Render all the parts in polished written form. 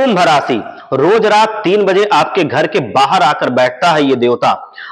कुंभ राशि, रोज रात 3 बजे आपके घर के बाहर आकर बैठता है ये देवता।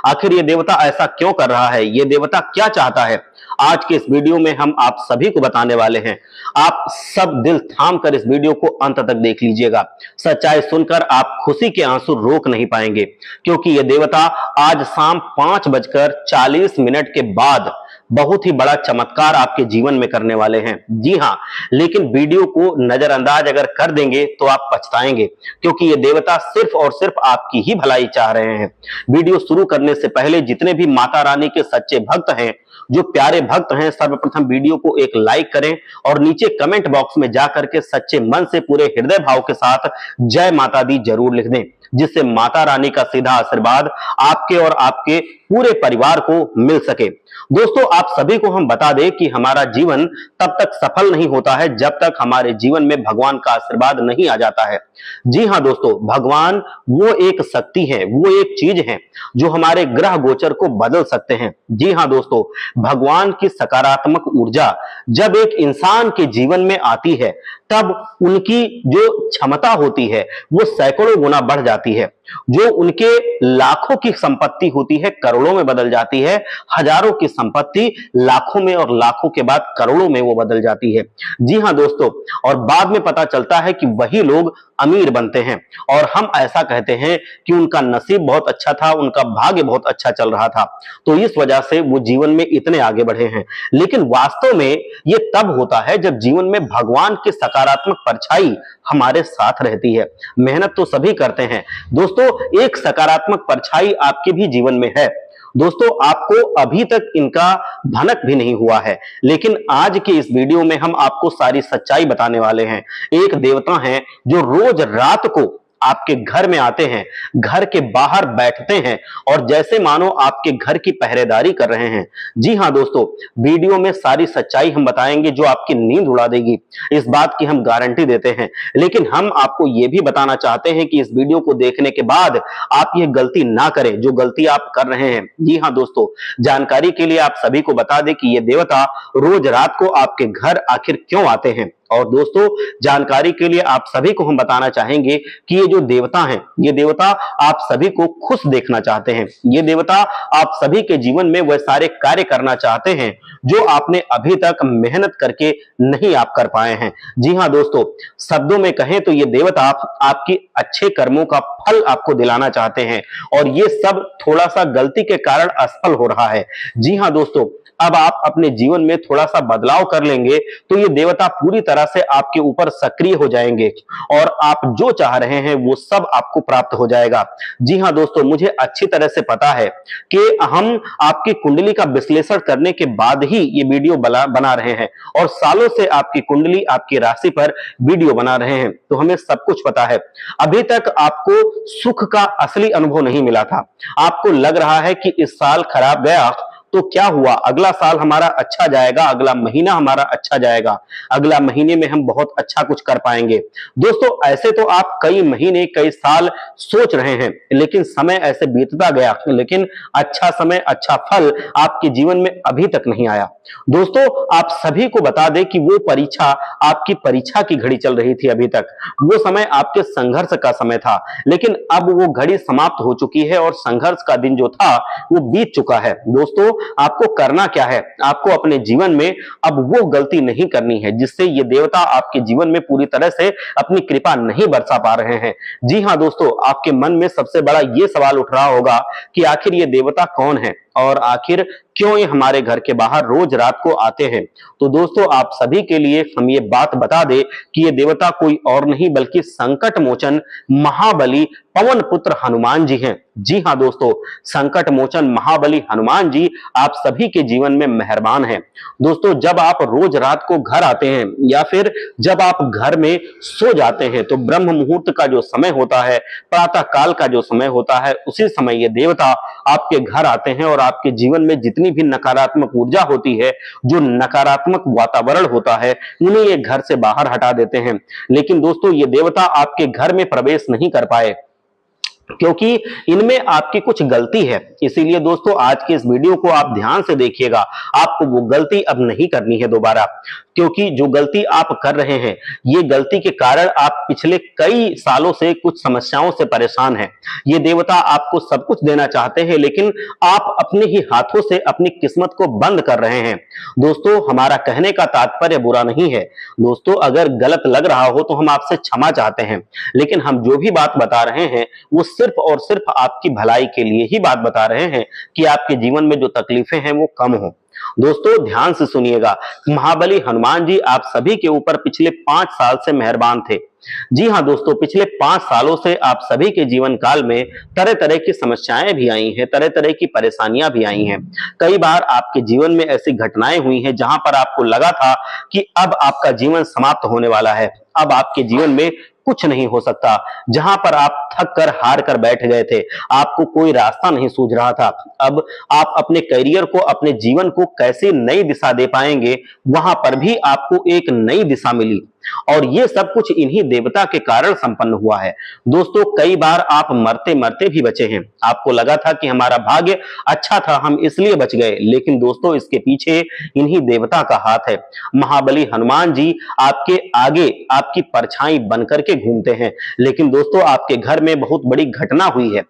आखिर ये देवता ऐसा क्यों कर रहा है? ये देवता क्या चाहता है? आज के इस वीडियो में हम आप सभी को बताने वाले हैं। आप सब दिल थाम कर इस वीडियो को अंत तक देख लीजिएगा। सच्चाई सुनकर आप खुशी के आंसू रोक नहीं पाएंगे, क्योंकि ये देवता आज शाम 5:40 के बाद बहुत ही बड़ा चमत्कार आपके जीवन में करने वाले हैं। जी हां, लेकिन वीडियो को नजरअंदाज अगर कर देंगे तो आप पछताएंगे, क्योंकि ये देवता सिर्फ और सिर्फ आपकी ही भलाई चाह रहे हैं। वीडियो शुरू करने से पहले जितने भी माता रानी के सच्चे भक्त हैं, जो प्यारे भक्त हैं, सर्वप्रथम वीडियो को एक लाइक करें और नीचे कमेंट बॉक्स में जाकर के सच्चे मन से पूरे हृदय भाव के साथ जय माता दी जरूर लिख दें, जिससे माता रानी का सीधा आशीर्वाद आपके और आपके पूरे परिवार को मिल सके। दोस्तों, आप सभी को हम बता दें कि हमारा जीवन तब तक सफल नहीं होता है जब तक हमारे जीवन में भगवान का आशीर्वाद नहीं आ जाता है। जी हां दोस्तों, भगवान वो एक शक्ति है, वो एक चीज है जो हमारे ग्रह गोचर को बदल सकते हैं। जी हां दोस्तों, भगवान की सकारात्मक ऊर्जा जब एक इंसान के जीवन में आती है, तब उनकी जो क्षमता होती है वो सैकड़ों गुना बढ़ जाती है। जो उनके लाखों की संपत्ति होती है करोड़ों में बदल जाती है, हजारों की संपत्ति लाखों में और लाखों के बाद करोड़ों में वो बदल जाती है। जी हां दोस्तों, और बाद में पता चलता है कि वही लोग अमीर बनते हैं और हम ऐसा कहते हैं कि उनका नसीब बहुत अच्छा था, उनका भाग्य बहुत अच्छा चल रहा था, तो इस वजह से वो जीवन में इतने आगे बढ़े हैं। लेकिन वास्तव में ये तब होता है जब जीवन में भगवान की सकारात्मक परछाई हमारे साथ रहती है। मेहनत तो सभी करते हैं दोस्तों, एक सकारात्मक परछाई आपके भी जीवन में है। दोस्तों, आपको अभी तक इनका भनक भी नहीं हुआ है, लेकिन आज के इस वीडियो में हम आपको सारी सच्चाई बताने वाले हैं। एक देवता हैं जो रोज रात को आपके घर में आते हैं, घर के बाहर बैठते हैं और जैसे मानो आपके घर की पहरेदारी कर रहे हैं। जी हां दोस्तों, वीडियो में सारी सच्चाई हम बताएंगे जो आपकी नींद उड़ा देगी, इस बात की हम गारंटी देते हैं। लेकिन हम आपको यह भी बताना चाहते हैं कि इस वीडियो को देखने के बाद आप यह गलती ना करें जो गलती आप कर रहे हैं। जी हां दोस्तों, जानकारी के लिए आप सभी को बता दें कि ये देवता रोज रात को आपके घर आखिर क्यों आते हैं। और दोस्तों, जानकारी के लिए आप सभी को हम बताना चाहेंगे कि ये जो देवता हैं, ये देवता आप सभी को खुश देखना चाहते हैं। ये देवता आप सभी के जीवन में वह सारे कार्य करना चाहते हैं जो आपने अभी तक मेहनत करके नहीं आप कर पाए हैं। जी हां दोस्तों, शब्दों में कहें तो ये देवता आपकी अच्छे कर्मों का फल आपको दिलाना चाहते हैं और ये सब थोड़ा सा गलती के कारण असफल हो रहा है। जी हां दोस्तों, अब आप अपने जीवन में थोड़ा सा बदलाव कर लेंगे तो ये देवता पूरी तरह से आपके ऊपर सक्रिय हो जाएंगे और आप जो चाह रहे हैं वो सब आपको प्राप्त हो जाएगा। जी हां दोस्तों, मुझे अच्छी तरह से पता है कि हम आपकी कुंडली का विश्लेषण करने के बाद ही ये वीडियो बना रहे हैं और सालों से आपकी कुंडली, आपकी राशि पर वीडियो बना रहे हैं, तो हमें सब कुछ पता है। अभी तक आपको सुख का असली अनुभव नहीं मिला था। आपको लग रहा है कि इस साल खराब गया तो क्या हुआ, अगला साल हमारा अच्छा जाएगा, अगला महीना हमारा अच्छा जाएगा, अगला महीने में हम बहुत अच्छा कुछ कर पाएंगे। दोस्तों, ऐसे तो आप कई महीने, कई साल सोच रहे हैं, लेकिन समय ऐसे बीतता गया, लेकिन अच्छा समय, अच्छा फल आपके जीवन में अभी तक नहीं आया। दोस्तों, आप सभी को बता दें कि वो परीक्षा, आपकी परीक्षा की घड़ी चल रही थी अभी तक, वो समय आपके संघर्ष का समय था, लेकिन अब वो घड़ी समाप्त हो चुकी है और संघर्ष का दिन जो था वो बीत चुका है। दोस्तों, आपको करना क्या है, आपको अपने जीवन में अब वो गलती नहीं करनी है जिससे ये देवता आपके जीवन में पूरी तरह से अपनी कृपा नहीं बरसा पा रहे हैं। जी हां दोस्तों, आपके मन में सबसे बड़ा ये सवाल उठ रहा होगा कि आखिर ये देवता कौन है और आखिर क्यों ये हमारे घर के बाहर रोज रात को आते हैं। तो दोस्तों, आप सभी के लिए हम ये बात बता दें कि ये देवता कोई और नहीं बल्कि संकट मोचन महाबली पवन पुत्र हनुमान जी हैं। जी हां दोस्तों, संकट मोचन महाबली हनुमान जी आप सभी के जीवन में मेहरबान हैं। दोस्तों, जब आप रोज रात को घर आते हैं या फिर जब आप घर में सो जाते हैं तो ब्रह्म मुहूर्त का जो समय होता है, प्रातः काल का जो समय होता है, उसी समय ये देवता आपके घर आते हैं और आपके जीवन में जितनी भी नकारात्मक ऊर्जा होती है, जो नकारात्मक वातावरण होता है, उन्हें ये घर से बाहर हटा देते हैं। लेकिन दोस्तों, ये देवता आपके घर में प्रवेश नहीं कर पाए क्योंकि इनमें आपकी कुछ गलती है। इसीलिए दोस्तों आज के इस वीडियो को आप ध्यान से देखिएगा, आपको वो गलती अब नहीं करनी है दोबारा, क्योंकि जो गलती आप कर रहे हैं ये गलती के कारण आप पिछले कई सालों से कुछ समस्याओं से परेशान हैं। ये देवता आपको सब कुछ देना चाहते हैं, लेकिन आप अपने ही हाथों से अपनी किस्मत को बंद कर रहे हैं। दोस्तों हमारा कहने का तात्पर्य बुरा नहीं है दोस्तों, अगर गलत लग रहा हो तो हम आपसे क्षमा चाहते हैं, लेकिन हम जो भी बात बता रहे हैं वो सिर्फ और सिर्फ आपकी भलाई के लिए ही बात बता रहे हैं कि आपके जीवन में जो तकलीफें हैं वो कम हो। दोस्तों ध्यान से सुनिएगा, महाबली हनुमान जी आप सभी के ऊपर पिछले 5 साल से मेहरबान थे। जी हां दोस्तों, पिछले 5 सालों से आप सभी के जीवन काल में तरह तरह की समस्याएं भी आई हैं, तरह तरह की परेशानियां भी आई हैं। कई बार आपके जीवन में ऐसी घटनाएं हुई हैं जहां पर आपको लगा था कि अब आपका जीवन समाप्त होने वाला है, अब आपके जीवन में कुछ नहीं हो सकता, जहां पर आप थक कर हार कर बैठ गए थे, आपको कोई रास्ता नहीं सूझ रहा था। अब आप अपने करियर को, अपने जीवन को कैसे नई दिशा दे पाएंगे, वहां पर भी आपको एक नई दिशा मिली, और ये सब कुछ इन्हीं देवता के कारण संपन्न हुआ है। दोस्तों कई बार आप मरते मरते भी बचे हैं, आपको लगा था कि हमारा भाग्य अच्छा था, हम इसलिए बच गए, लेकिन दोस्तों इसके पीछे इन्हीं देवता का हाथ है। महाबली हनुमान जी आपके आगे आपकी परछाई बनकर के घूमते हैं, लेकिन दोस्तों आपके घर में बहुत बड़ी घटना हुई है,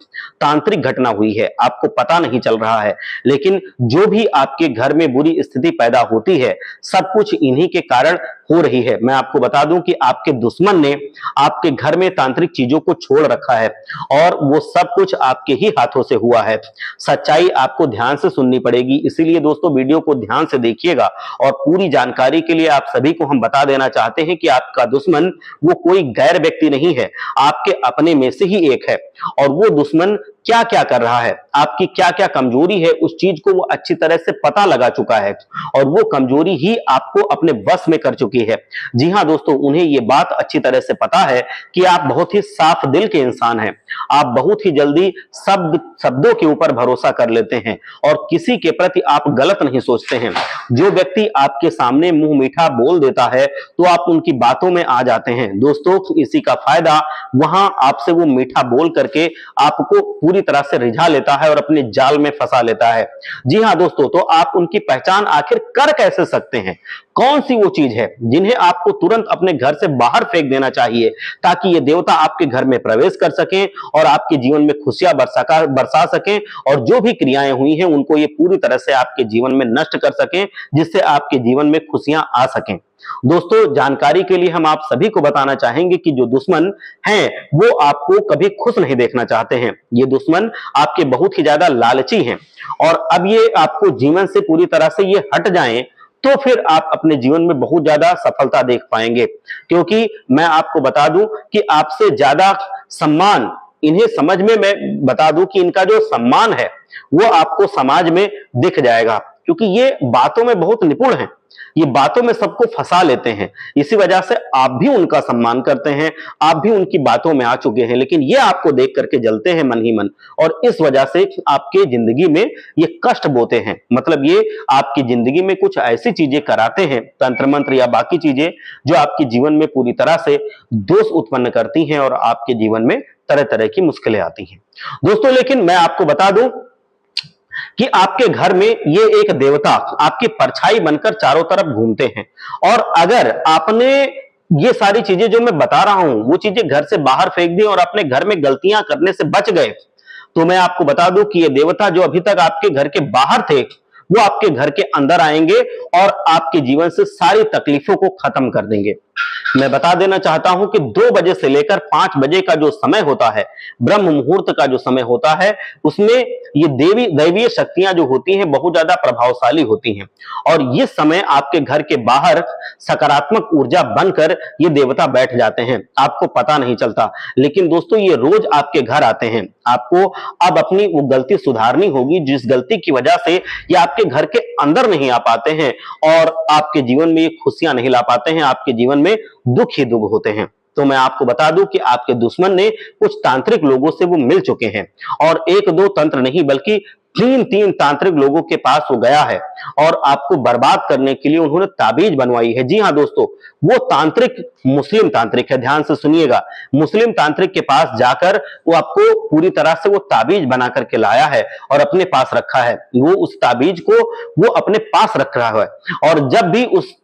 तांत्रिक घटना हुई है, आपको पता नहीं चल रहा है, लेकिन जो भी आपके घर में बुरी स्थिति पैदा होती है सब कुछ इन्हीं के कारण हो रही है। मैं आपको बता दूं कि आपके दुश्मन ने आपके घर में तांत्रिक चीजों को छोड़ रखा है, और वो सब कुछ आपके ही हाथों से हुआ है। सच्चाई आपको ध्यान से सुननी पड़ेगी, इसीलिए दोस्तों वीडियो को ध्यान से देखिएगा। और पूरी जानकारी के लिए आप सभी को हम बता देना चाहते हैं कि आपका दुश्मन वो कोई गैर व्यक्ति नहीं है, आपके अपने में से ही एक है, और वो दुश्मन क्या क्या कर रहा है, आपकी क्या क्या कमजोरी है, उस चीज को वो अच्छी तरह से पता लगा चुका है, और वो कमजोरी ही आपको अपने बस में कर चुकी है। जी हां दोस्तों, उन्हें ये बात अच्छी तरह से पता है कि आप बहुत ही साफ दिल के इंसान हैं, आप बहुत ही जल्दी शब्दों के ऊपर भरोसा कर लेते हैं, और किसी के प्रति आप गलत नहीं सोचते हैं। जो व्यक्ति आपके सामने मुंह मीठा बोल देता है तो आप उनकी बातों में आ जाते हैं। दोस्तों इसी का फायदा वहां आपसे वो मीठा बोल करके आपको पूरी तरह से रिझा लेता है और अपने जाल में फंसा लेता है। जी हां दोस्तों, तो आप उनकी पहचान आखिर कर कैसे सकते हैं? कौन सी वो चीज है जिन्हें आपको तुरंत अपने घर से बाहर फेंक देना चाहिए, ताकि ये देवता आपके घर में प्रवेश कर सकें और आपके जीवन में खुशियां बरसा सकें, और जो भी क्रियाएं हुई हैं उनको ये पूरी तरह से आपके जीवन में नष्ट कर सकें, जिससे आपके जीवन में खुशियां आ सकें। दोस्तों जानकारी के लिए हम आप सभी को बताना चाहेंगे कि जो दुश्मन हैं वो आपको कभी खुश नहीं देखना चाहते हैं। ये दुश्मन आपके बहुत ही ज्यादा लालची हैं, और अब ये आपको जीवन से पूरी तरह से ये हट जाएं तो फिर आप अपने जीवन में बहुत ज्यादा सफलता देख पाएंगे। क्योंकि मैं आपको बता दूं कि आपसे ज्यादा सम्मान इन्हें समझ में, मैं बता दूं कि इनका जो सम्मान है वो आपको समाज में दिख जाएगा, क्योंकि ये बातों में बहुत निपुण हैं, ये बातों में सबको फंसा लेते हैं। इसी वजह से आप भी उनका सम्मान करते हैं, आप भी उनकी बातों में आ चुके हैं, लेकिन ये आपको देख करके जलते हैं मन ही मन, और इस वजह से आपके जिंदगी में ये कष्ट बोते हैं। मतलब ये आपकी जिंदगी में कुछ ऐसी चीजें कराते हैं, तंत्र मंत्र या बाकी चीजें, जो आपके जीवन में पूरी तरह से दोष उत्पन्न करती हैं और आपके जीवन में तरह तरह की मुश्किलें आती हैं। दोस्तों लेकिन मैं आपको बता दूं कि आपके घर में ये एक देवता आपकी परछाई बनकर चारों तरफ घूमते हैं, और अगर आपने ये सारी चीजें जो मैं बता रहा हूं वो चीजें घर से बाहर फेंक दी और अपने घर में गलतियां करने से बच गए, तो मैं आपको बता दूं कि ये देवता जो अभी तक आपके घर के बाहर थे वो आपके घर के अंदर आएंगे और आपके जीवन से सारी तकलीफों को खत्म कर देंगे। मैं बता देना चाहता हूं कि 2 बजे से लेकर 5 बजे का जो समय होता है, ब्रह्म मुहूर्त का जो समय होता है, उसमें ये दैवीय शक्तियां जो होती हैं बहुत ज्यादा प्रभावशाली होती हैं, और ये समय आपके घर के बाहर सकारात्मक ऊर्जा बनकर ये देवता बैठ जाते हैं, आपको पता नहीं चलता। लेकिन दोस्तों ये रोज आपके घर आते हैं, आपको अब अपनी वो गलती सुधारनी होगी जिस गलती की वजह से ये आपके घर के अंदर नहीं आ पाते हैं और आपके जीवन में ये खुशियां नहीं ला पाते हैं, आपके जीवन में दुख ही दुख होते हैं। तो मैं आपको बता दूं कि आपके दुश्मन ने कुछ तांत्रिक लोगों से वो मिल चुके हैं, और 1-2 तंत्र नहीं बल्कि तीन तीन तांत्रिक लोगों के पास वो गया है और आपको बर्बाद करने के लिए उन्होंने ताबीज बनवाई है। जी हाँ दोस्तों, वो तांत्रिक मुस्लिम तांत्रिक है, ध्यान से सुनिएगा। मुस्लिम तांत्रिक के पास जाकर वो आपको पूरी तरह से वो ताबीज बना करके लाया है और अपने पास रखा है। वो उस ताबीज को वो अपने पास रख रहा है और जब भी उस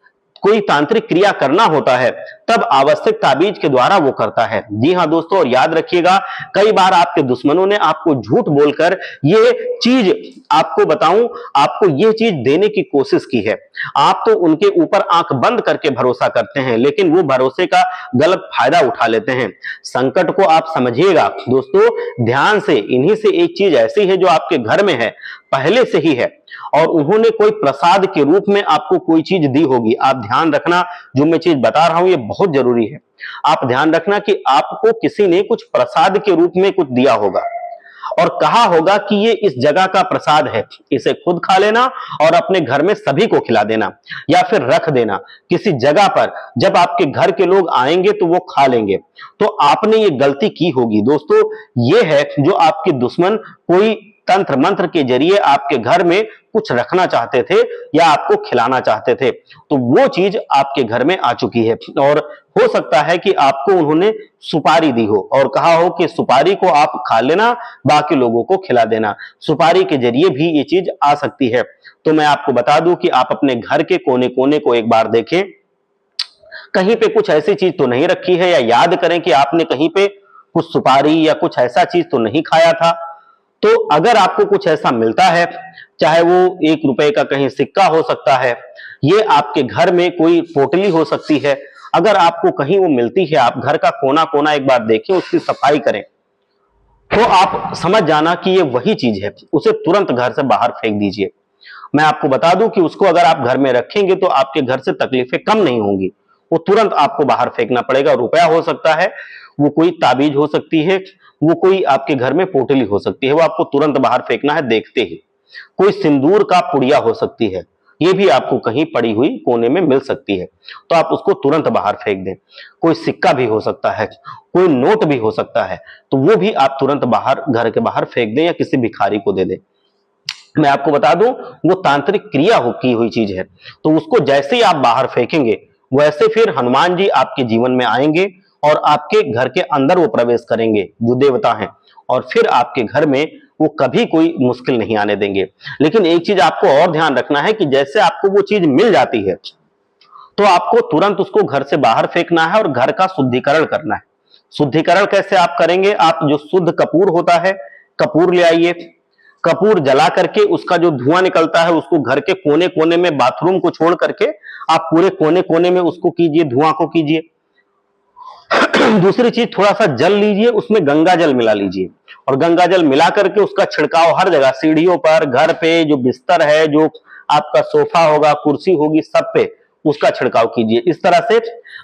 कोई तांत्रिक क्रिया करना होता है तब आवश्यक ताबीज के द्वारा वो करता है। जी हाँ दोस्तों, और याद रखिएगा, कई बार आपके दुश्मनों ने आपको झूठ बोलकर ये चीज, आपको बताऊं, आपको ये चीज देने की कोशिश की है। आप तो उनके ऊपर आंख बंद करके भरोसा करते हैं, लेकिन वो भरोसे का गलत फायदा उठा लेते हैं। संकट को आप समझिएगा दोस्तों ध्यान से। इन्हीं से एक चीज ऐसी है जो आपके घर में है, पहले से ही है, और उन्होंने कोई प्रसाद के रूप में आपको कोई चीज दी होगी। आप ध्यान रखना, जो मैं चीज बता रहा हूं ये बहुत जरूरी है। आप ध्यान रखना कि आपको किसी ने कुछ प्रसाद के रूप में कुछ दिया होगा और कहा होगा कि ये इस जगह का प्रसाद है, इसे खुद खा लेना और अपने घर में सभी को खिला देना, या फिर रख देना किसी जगह पर। जब आपके घर के लोग आएंगे तो वो खा लेंगे। तो आपने ये गलती की होगी दोस्तों। ये है जो आपके दुश्मन कोई तंत्र मंत्र के जरिए आपके घर में कुछ रखना चाहते थे या आपको खिलाना चाहते थे, तो वो चीज आपके घर में आ चुकी है। और हो सकता है कि आपको उन्होंने सुपारी दी हो और कहा हो कि सुपारी को आप खा लेना, बाकी लोगों को खिला देना। सुपारी के जरिए भी ये चीज आ सकती है। तो मैं आपको बता दूं कि आप अपने घर के कोने कोने को एक बार देखें, कहीं पे कुछ ऐसी चीज तो नहीं रखी है, या याद करें कि आपने कहीं पे कुछ सुपारी या कुछ ऐसा चीज तो नहीं खाया था। तो अगर आपको कुछ ऐसा मिलता है, चाहे वो 1 रुपए का कहीं सिक्का हो सकता है, ये आपके घर में कोई पोटली हो सकती है, अगर आपको कहीं वो मिलती है, आप घर का कोना कोना एक बार देखें, उसकी सफाई करें, तो आप समझ जाना कि ये वही चीज है। उसे तुरंत घर से बाहर फेंक दीजिए। मैं आपको बता दूं कि उसको अगर आप घर में रखेंगे तो आपके घर से तकलीफें कम नहीं होंगी, वो तुरंत आपको बाहर फेंकना पड़ेगा। रुपया हो सकता है, वो कोई ताबीज हो सकती है, वो कोई आपके घर में पोटली हो सकती है, वो आपको तुरंत बाहर फेंकना है देखते ही। कोई सिंदूर का पुड़िया हो सकती है, ये भी आपको कहीं पड़ी हुई कोने में मिल सकती है, तो आप उसको तुरंत बाहर फेंक दें। कोई सिक्का भी हो सकता है, कोई नोट भी हो सकता है, तो वो भी आप तुरंत बाहर, घर के बाहर फेंक दें या किसी भिखारी को दे दें। मैं आपको बता दूं, वो तांत्रिक क्रिया की हुई चीज है, तो उसको जैसे ही आप बाहर फेंकेंगे वैसे फिर हनुमान जी आपके जीवन में आएंगे और आपके घर के अंदर वो प्रवेश करेंगे, जो देवता हैं, और फिर आपके घर में वो कभी कोई मुश्किल नहीं आने देंगे। लेकिन एक चीज आपको और ध्यान रखना है कि जैसे आपको वो चीज मिल जाती है तो आपको तुरंत उसको घर से बाहर फेंकना है और घर का शुद्धिकरण करना है। शुद्धिकरण कैसे आप करेंगे? आप जो शुद्ध कपूर होता है, कपूर ले आइए, कपूर जला करके उसका जो धुआं निकलता है उसको घर के कोने कोने में, बाथरूम को छोड़ करके आप पूरे कोने कोने में उसको कीजिए, धुआं को कीजिए। दूसरी चीज, थोड़ा सा जल लीजिए, उसमें गंगा जल मिला लीजिए और गंगा जल मिला करके उसका छिड़काव हर जगह, सीढ़ियों पर, घर पे, जो बिस्तर है, जो आपका सोफा होगा, कुर्सी होगी, सब पे उसका छिड़काव कीजिए। इस तरह से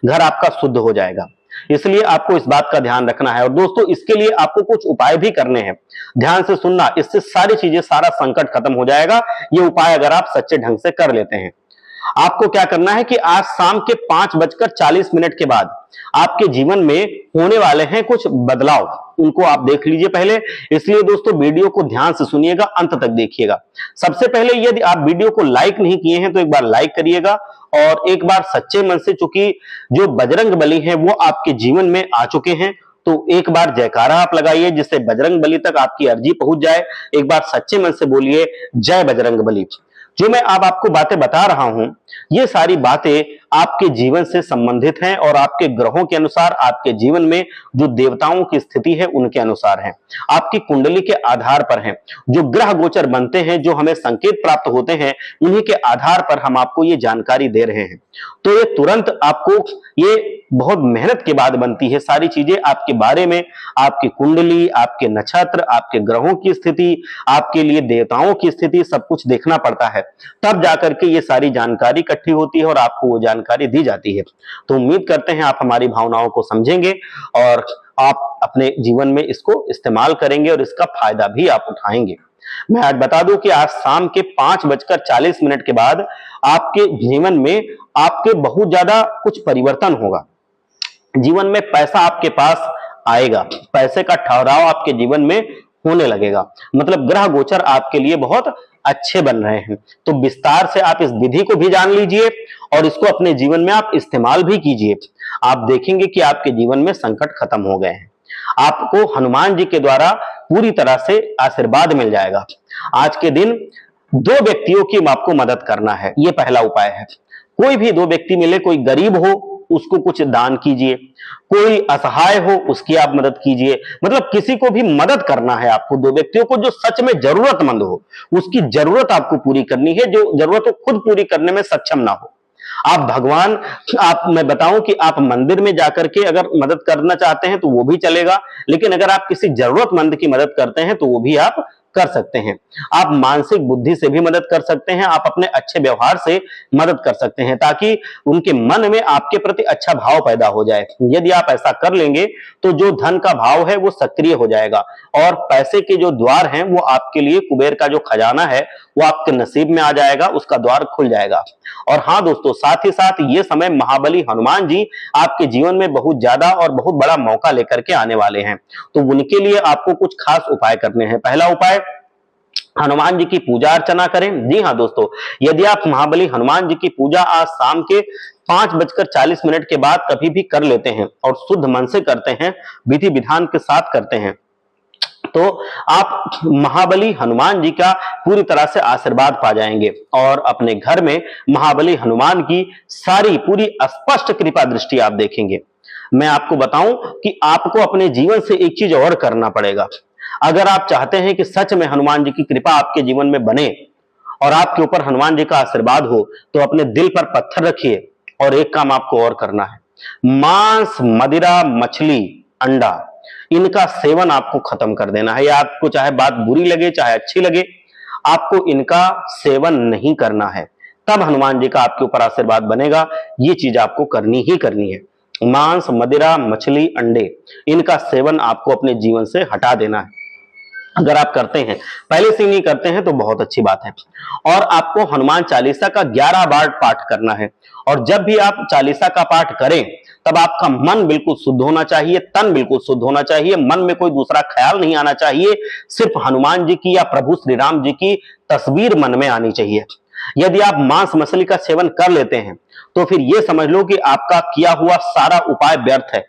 घर आपका शुद्ध हो जाएगा। इसलिए आपको इस बात का ध्यान रखना है। और दोस्तों, इसके लिए आपको कुछ उपाय भी करने हैं, ध्यान से सुनना। इससे सारी चीजें, सारा संकट खत्म हो जाएगा, ये उपाय अगर आप सच्चे ढंग से कर लेते हैं। आपको क्या करना है कि आज शाम के 5:40 के बाद आपके जीवन में होने वाले हैं कुछ बदलाव, उनको आप देख लीजिए पहले। इसलिए दोस्तों, वीडियो को ध्यान से सुनिएगा, अंत तक देखिएगा। सबसे पहले, यदि आप वीडियो को लाइक नहीं किए हैं तो एक बार लाइक करिएगा और एक बार सच्चे मन से, चूंकि जो बजरंग बली हैं वो आपके जीवन में आ चुके हैं, तो एक बार जयकारा आप लगाइए जिससे बजरंग बली तक आपकी अर्जी पहुंच जाए। एक बार सच्चे मन से बोलिए, जय बजरंग बली। जो मैं अब आपको बातें बता रहा हूं, ये सारी बातें आपके जीवन से संबंधित हैं और आपके ग्रहों के अनुसार, आपके जीवन में जो देवताओं की स्थिति है उनके अनुसार हैं, आपकी कुंडली के आधार पर हैं। जो ग्रह गोचर बनते हैं, जो हमें संकेत प्राप्त होते हैं, उन्हीं के आधार पर हम आपको ये जानकारी दे रहे हैं। तो ये तुरंत आपको, ये बहुत मेहनत के बाद बनती है सारी चीजें आपके बारे में, आपकी कुंडली, आपके नक्षत्र, आपके ग्रहों की स्थिति, आपके लिए देवताओं की स्थिति, सब कुछ देखना पड़ता है, तब जाकर के ये सारी जानकारी इकट्ठी होती है और आपको वो जानकारी दी जाती है। तो उम्मीद करते हैं आप हमारी भावनाओं को समझेंगे और आप अपने जीवन में इसको इस्तेमाल करेंगे और इसका फायदा भी आप उठाएंगे। मैं आज बता दूं कि आज शाम के 5:40 के बाद आपके जीवन में आपके बहुत ज्यादा कुछ परिवर्तन होगा। जीवन में पैसा आपके पास आएगा, पैसे का ठहराव आपके जीवन में होने लगेगा। मतलब ग्रह गोचर आपके लिए बहुत अच्छे बन रहे हैं। तो विस्तार से आप इस विधि को भी जान लीजिए और इसको अपने जीवन में आप इस्तेमाल भी कीजिए। आप देखेंगे कि आपके जीवन में संकट खत्म हो गए हैं। आपको हनुमान जी के द्वारा पूरी तरह से आशीर्वाद मिल जाएगा। आज के दिन दो व्यक्तियों की आपको मदद करना है, ये पहला उपाय है। कोई भी दो व्यक्ति मिले, कोई गरीब हो उसको कुछ दान कीजिए, कोई असहाय हो उसकी आप मदद कीजिए। मतलब किसी को भी मदद करना है आपको, दो व्यक्तियों को जो सच में जरूरतमंद हो, उसकी जरूरत आपको पूरी करनी है, जो जरूरत को खुद पूरी करने में सक्षम ना हो। आप भगवान, आप मैं बताऊं कि आप मंदिर में जाकर के अगर मदद करना चाहते हैं तो वो भी चलेगा, लेकिन अगर आप किसी जरूरतमंद की मदद करते हैं तो वो भी आप कर सकते हैं। आप मानसिक बुद्धि से भी मदद कर सकते हैं, आप अपने अच्छे व्यवहार से मदद कर सकते हैं, ताकि उनके मन में आपके प्रति अच्छा भाव पैदा हो जाए। यदि आप ऐसा कर लेंगे तो जो धन का भाव है वो सक्रिय हो जाएगा और पैसे के जो द्वार हैं वो आपके लिए, कुबेर का जो खजाना है वो आपके नसीब में आ जाएगा, उसका द्वार खुल जाएगा। और हाँ दोस्तों, साथ ही साथ ये समय महाबली हनुमान जी आपके जीवन में बहुत ज्यादा और बहुत बड़ा मौका लेकर के आने वाले हैं। तो उनके लिए आपको कुछ खास उपाय करने हैं। पहला उपाय, हनुमान जी की पूजा अर्चना करें। जी हाँ दोस्तों, यदि आप महाबली हनुमान जी की पूजा आज शाम के 5:40 के बाद कभी भी कर लेते हैं और शुद्ध मन से करते हैं, विधि विधान के साथ करते हैं, तो आप महाबली हनुमान जी का पूरी तरह से आशीर्वाद पा जाएंगे और अपने घर में महाबली हनुमान की सारी पूरी स्पष्ट कृपा दृष्टि आप देखेंगे। मैं आपको बताऊं कि आपको अपने जीवन से एक चीज और करना पड़ेगा। अगर आप चाहते हैं कि सच में हनुमान जी की कृपा आपके जीवन में बने और आपके ऊपर हनुमान जी का आशीर्वाद हो, तो अपने दिल पर पत्थर रखिए और एक काम आपको और करना है। मांस, मदिरा, मछली, अंडा, इनका सेवन आपको खत्म कर देना है। या आपको चाहे बात बुरी लगे चाहे अच्छी लगे, आपको इनका सेवन नहीं करना है, तब हनुमान जी का आपके ऊपर आशीर्वाद बनेगा। ये चीज आपको करनी ही करनी है। मांस, मदिरा, मछली, अंडे, इनका सेवन आपको अपने जीवन से हटा देना है। अगर आप करते हैं, पहले से नहीं करते हैं तो बहुत अच्छी बात है। और आपको हनुमान चालीसा का 11 बार पाठ करना है। और जब भी आप चालीसा का पाठ करें तब आपका मन बिल्कुल शुद्ध होना चाहिए, तन बिल्कुल शुद्ध होना चाहिए, मन में कोई दूसरा ख्याल नहीं आना चाहिए, सिर्फ हनुमान जी की या प्रभु श्री राम जी की तस्वीर मन में आनी चाहिए। यदि आप मांस मछली का सेवन कर लेते हैं तो फिर यह समझ लो कि आपका किया हुआ सारा उपाय व्यर्थ है।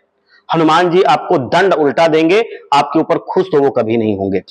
हनुमान जी आपको दंड उल्टा देंगे, आपके ऊपर खुश तो वो कभी नहीं होंगे।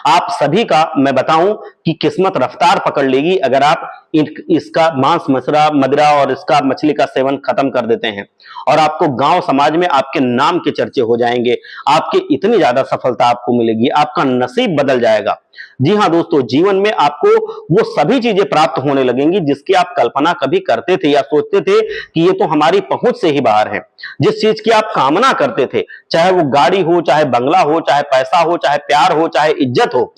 आप सभी का मैं बताऊं कि किस्मत रफ्तार पकड़ लेगी अगर आप इसका मांस, मदिरा और इसका मछली का सेवन खत्म कर देते हैं, और आपको गांव समाज में आपके नाम के चर्चे हो जाएंगे, आपके इतनी ज्यादा सफलता आपको मिलेगी, आपका नसीब बदल जाएगा। जी हाँ दोस्तों, जीवन में आपको वो सभी चीजें प्राप्त होने लगेंगी जिसकी आप कल्पना कभी करते थे या सोचते थे कि ये तो हमारी पहुंच से ही बाहर है। जिस चीज की आप कामना करते थे, चाहे वो गाड़ी हो, चाहे बंगला हो, चाहे पैसा हो, चाहे प्यार हो, चाहे इज्जत हो,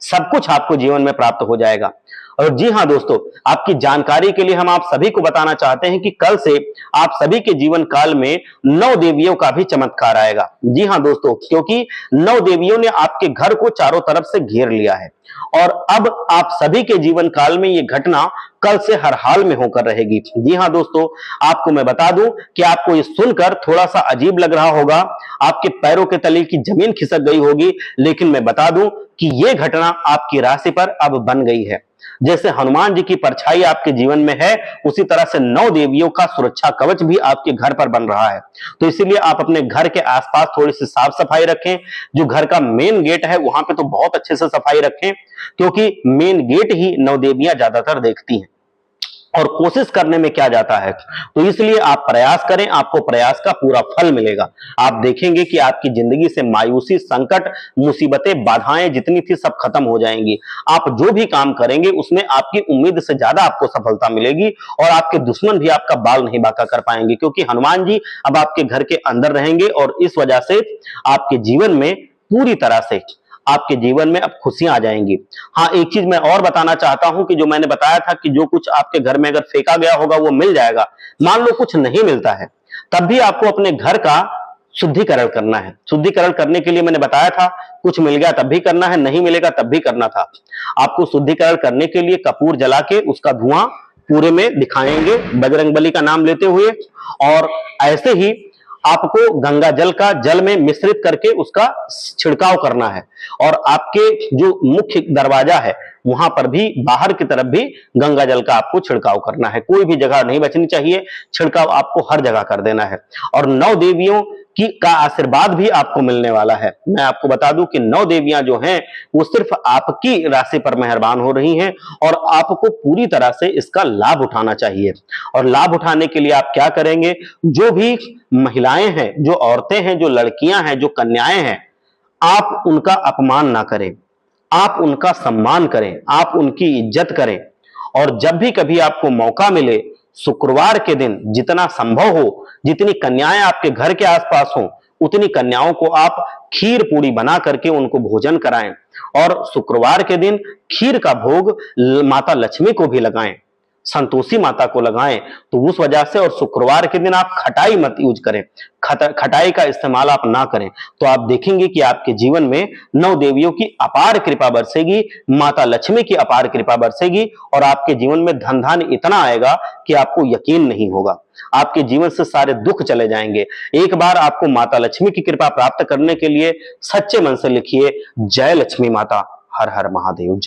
सब कुछ आपको जीवन में प्राप्त हो जाएगा। और जी हाँ दोस्तों, आपकी जानकारी के लिए हम आप सभी को बताना चाहते हैं कि कल से आप सभी के जीवन काल में 9 देवियों का भी चमत्कार आएगा। जी हाँ दोस्तों, क्योंकि 9 देवियों ने आपके घर को चारों तरफ से घेर लिया है और अब आप सभी के जीवन काल में ये घटना कल से हर हाल में होकर रहेगी। जी हाँ दोस्तों, आपको मैं बता दूं कि आपको ये सुनकर थोड़ा सा अजीब लग रहा होगा, आपके पैरों के तले की जमीन खिसक गई होगी, लेकिन मैं बता दूं कि ये घटना आपकी राशि पर अब बन गई है। जैसे हनुमान जी की परछाई आपके जीवन में है, उसी तरह से 9 देवियों का सुरक्षा कवच भी आपके घर पर बन रहा है। तो इसीलिए आप अपने घर के आसपास थोड़ी सी साफ सफाई रखें। जो घर का मेन गेट है वहां पे तो बहुत अच्छे से सफाई रखें, क्योंकि मेन गेट ही 9 देवियां ज्यादातर देखती हैं और कोशिश करने में क्या जाता है। तो इसलिए आप प्रयास करें, आपको प्रयास का पूरा फल मिलेगा। आप देखेंगे कि आपकी जिंदगी से मायूसी, संकट, मुसीबतें, बाधाएं जितनी थी सब खत्म हो जाएंगी। आप जो भी काम करेंगे उसमें आपकी उम्मीद से ज्यादा आपको सफलता मिलेगी और आपके दुश्मन भी आपका बाल नहीं बांका कर पाएंगे, क्योंकि हनुमान जी अब आपके घर के अंदर रहेंगे और इस वजह से आपके जीवन में पूरी तरह से आपके जीवन में अब खुशियां आ जाएंगी। हाँ, एक चीज मैं और बताना चाहता हूं कि जो मैंने बताया था कि जो कुछ आपके घर में अगर फेंका गया होगा वो मिल जाएगा। मान लो कुछ नहीं मिलता है, तब भी आपको अपने घर का शुद्धिकरण करना है। शुद्धिकरण करने के लिए मैंने बताया था, कुछ मिल गया तब भी करना है, नहीं मिलेगा तब भी करना था। आपको शुद्धिकरण करने के लिए कपूर जला के उसका धुआं पूरे में दिखाएंगे बजरंगबली का नाम लेते हुए, और ऐसे ही आपको गंगा जल का जल में मिश्रित करके उसका छिड़काव करना है। और आपके जो मुख्य दरवाजा है वहां पर भी बाहर की तरफ भी गंगा जल का आपको छिड़काव करना है। कोई भी जगह नहीं बचनी चाहिए, छिड़काव आपको हर जगह कर देना है। और 9 देवियों की का आशीर्वाद भी आपको मिलने वाला है। मैं आपको बता दूं कि 9 देवियां जो हैं वो सिर्फ आपकी राशि पर मेहरबान हो रही हैं और आपको पूरी तरह से इसका लाभ उठाना चाहिए। और लाभ उठाने के लिए आप क्या करेंगे, जो भी महिलाएं हैं, जो औरतें हैं, जो लड़कियां हैं, जो कन्याएं हैं, आप उनका अपमान ना करें, आप उनका सम्मान करें, आप उनकी इज्जत करें। और जब भी कभी आपको मौका मिले, शुक्रवार के दिन जितना संभव हो, जितनी कन्याएं आपके घर के आसपास हो, उतनी कन्याओं को आप खीर पूरी बना करके उनको भोजन कराएं। और शुक्रवार के दिन खीर का भोग माता लक्ष्मी को भी लगाएं, संतोषी माता को लगाएं। तो उस वजह से, और शुक्रवार के दिन आप खटाई मत यूज करें, खटाई का इस्तेमाल आप ना करें। तो आप देखेंगे कि आपके जीवन में 9 देवियों की अपार कृपा बरसेगी, माता लक्ष्मी की अपार कृपा बरसेगी और आपके जीवन में धन धान इतना आएगा कि आपको यकीन नहीं होगा। आपके जीवन से सारे दुख चले जाएंगे। एक बार आपको माता लक्ष्मी की कृपा प्राप्त करने के लिए सच्चे मन से लिखिए, जय लक्ष्मी माता, हर हर महादेव।